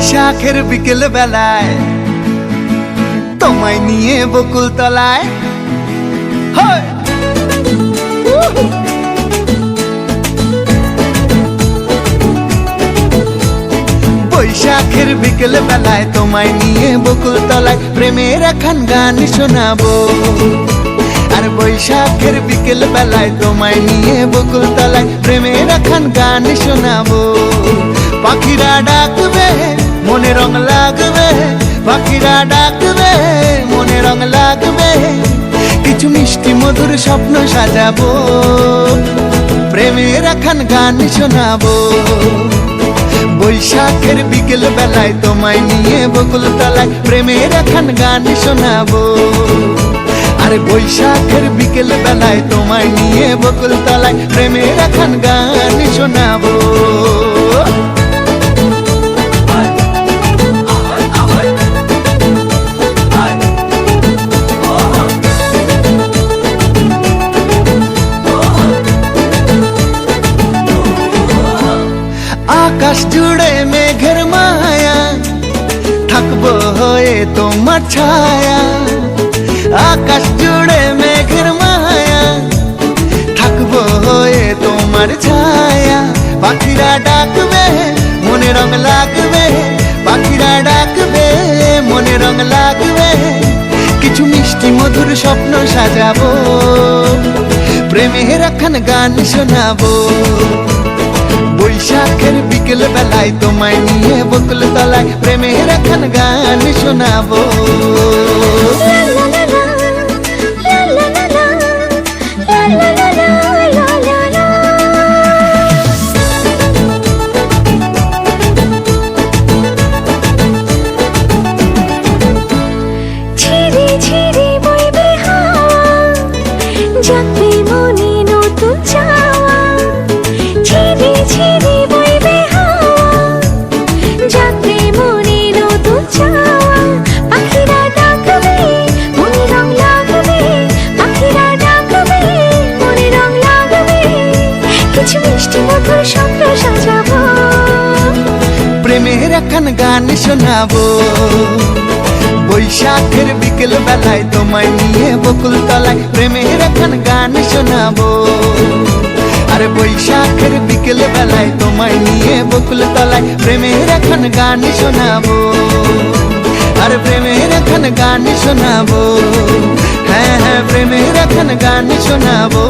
বৈশাখের বিকেল বেলায় তোমায় নিয়ে বকুল তলায় বৈশাখের বিকেল বেলায় তোমায় নিয়ে বকুল তলায় প্রেমের একখান গান শোনাবো। আর বৈশাখের বিকেল বেলায় তোমায় নিয়ে বকুল তলায় প্রেমের একখান গান শোনাবো। পাখিরা ডাকবে মনে রং লাগবে, পাখিরা ডাকবে মনে রং লাগবে, কিছু মিষ্টি মধুর স্বপ্ন সাজাবো, প্রেমের একখান গান শোনাবো। বৈশাখের বিকেল বেলায় তোমায় নিয়ে বকুল তলায় প্রেমের একখান গান শোনাবো। আরে বৈশাখের বিকেল বেলায় তোমায় নিয়ে বকুল তলায় প্রেমের একখান গান শোনাবো। আকাশ জুড়ে মেঘের মায়া, থাকবো হয়ে তোমার ছায়া। আকাশ জুড়ে মেঘের মায়া, থাকবো হয়ে তোমার ছায়া। পাখিরা ডাকবে মনে রং লাগবে, পাখিরা ডাকবে মনে রং লাগবে, কিছু মিষ্টি মধুর স্বপ্ন সাজাবো, প্রেমের একখান গান শোনাবো। বৈশাখের বিকেল বেলায় তোমায় নিয়ে বকুল তলায় প্রেমের একখান গান শোনাবো। প্রেমের একখান গান শোনাবো। বৈশাখের বিকেল বেলায় তোমায় নিয়ে বকুল তলায় প্রেমের একখান গান শোনাবো। আরে বৈশাখের বিকেল বেলায় তোমায় নিয়ে বকুল তলায় প্রেমের একখান গান শোনাবো। আরে প্রেমের একখান গান শোনাবো, হ্যাঁ হ্যাঁ প্রেমের একখান গান শোনাবো।